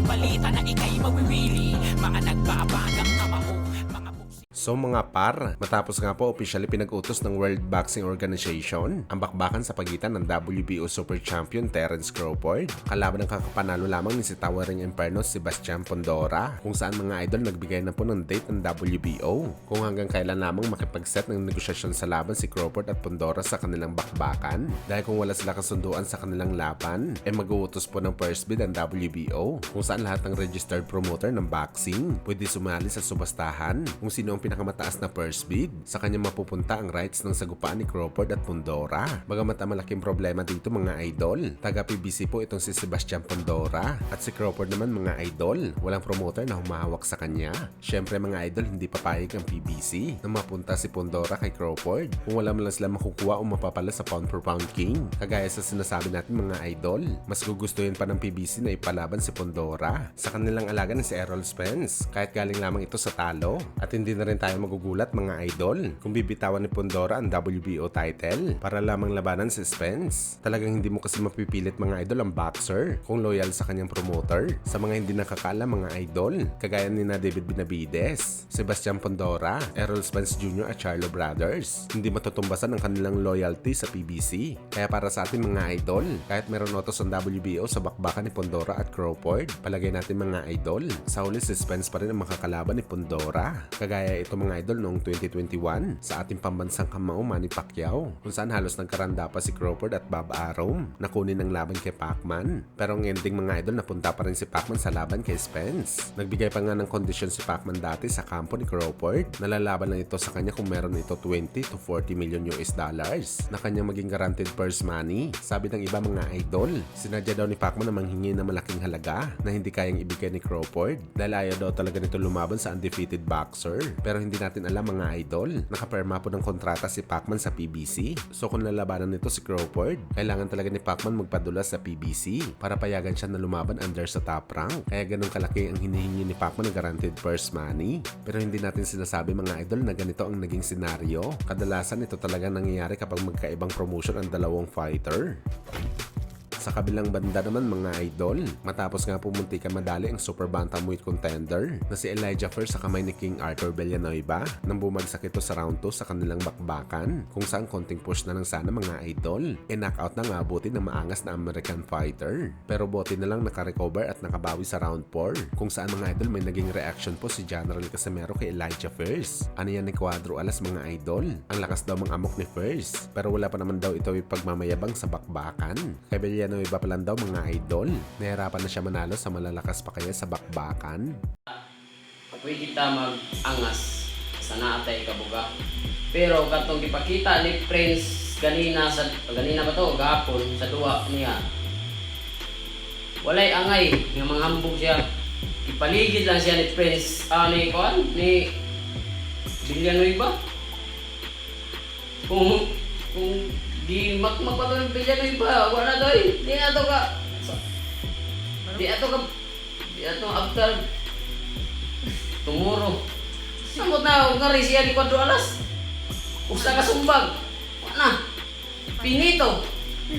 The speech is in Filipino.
balita na ikay mawiwili. Mga nagbabagang kamao, mga So mga par, matapos nga po officially pinag-utos ng World Boxing Organization ang bakbakan sa pagitan ng WBO Super Champion Terence Crawford kalaban ng kakapanalo lamang ni si Towering Inferno Sebastian Fundora, kung saan mga idol nagbigay na po ng date ng WBO kung hanggang kailan lamang makipag-set ng negosyasyon sa laban si Crawford at Fundora sa kanilang bakbakan, dahil kung wala sila kasunduan sa kanilang laban, mag-uutos po ng first bid ang WBO kung saan lahat ng registered promoter ng boxing pwede sumali sa subastahan kung sino ang pinakamataas na first bid. Sa kanya mapupunta ang rights ng sagupaan ni Crawford at Fundora. Bagamat ang malaking problema dito mga idol, taga PBC po itong si Sebastian Fundora, at si Crawford naman mga idol, walang promoter na humahawak sa kanya. Syempre mga idol, hindi papayag ang PBC na mapunta si Fundora kay Crawford kung wala man lang sila makukuha o mapapala sa pound per pound king. Kagaya sa sinasabi natin mga idol, mas gugustuhin pa ng PBC na ipalaban si Fundora sa kanilang alaga na si Errol Spence, kahit galing lamang ito sa talo. At hindi na rin tayo magugulat mga idol kung bibitawan ni Fundora ang WBO title para lamang labanan si Spence. Talagang hindi mo kasi mapipilit mga idol ang boxer kung loyal sa kanyang promoter. Sa mga hindi nakakaalam mga idol, kagaya ni na David Benavides, Sebastian Fundora, Errol Spence Jr. at Charlo Brothers, hindi matutumbasan ang kanilang loyalty sa PBC. Kaya para sa atin mga idol, kahit meron utos ang WBO sa bakbakan ni Fundora at Crawford, palagay natin mga idol, sa huli si Spence pa rin ang makakalaban ni Fundora. Kagaya ito mga idol noong 2021 sa ating pambansang kamao Manny Pacquiao, kung saan halos nagkaranda pa si Crawford at Bob Arum na kunin ang laban kay Pacman. Pero ang ending mga idol, napunta pa rin si Pacman sa laban kay Spence. Nagbigay pa nga ng kondisyon si Pacman dati sa kampo ni Crawford. Nalalaban lang ito sa kanya kung meron ito 20 to 40 million US dollars na kanyang maging guaranteed purse money. Sabi ng iba mga idol, sinadya daw ni Pacman na manghingi ng malaking halaga na hindi kayang ibigay ni Crawford dahil ayaw daw talaga nito lumaban sa undefeated boxer. Pero hindi natin alam mga idol, nakaperma po ng kontrata si Pacman sa PBC. So kung lalabanan nito si Crawford, kailangan talaga ni Pacman magpadula sa PBC para payagan siya na lumaban under sa top rank. Kaya ganun kalaki ang hinihingi ni Pacman ng guaranteed purse money. Pero hindi natin sinasabi mga idol na ganito ang naging senaryo. Kadalasan ito talaga nangyayari kapag magkaibang promotion ang dalawang fighter. Sa kabilang banda naman mga idol, matapos nga pumuntikan madali ang super bantamweight contender na si Elijah First sa kamay ni King Arthur Villanueva nang bumagsak ito sa round 2 sa kanilang bakbakan, kung saan konting push na lang sana mga idol, knockout na nga abutin ng maangas na American fighter. Pero bote na lang nakarecover at nakabawi sa round 4, kung saan mga idol may naging reaction po si General Casimero kay Elijah First. Ano yan ni Cuadro Alas mga idol? Ang lakas daw mang amok ni First, pero wala pa naman daw ito ipagmamayabang sa bakbakan. Kay Villanueva pa lang daw mga idol, nahirapan na siya manalo sa malalakas pa kaya sa bakbakan. Pwede kita mag-angas sa naatay kabuga. Pero katong ipakita ni Prince ganina ba to gahapon sa duwa niya. Walay angay nga manghambog siya. Ipaligid lang siya ni Prince ni Villanueva. Kung di magpatuloy Villanueva, wala daw eh. Di ato after tomorrow. Samot na ngari siya ni Cuadro Alas. Usa ka sumbag. Wala na. Pinito.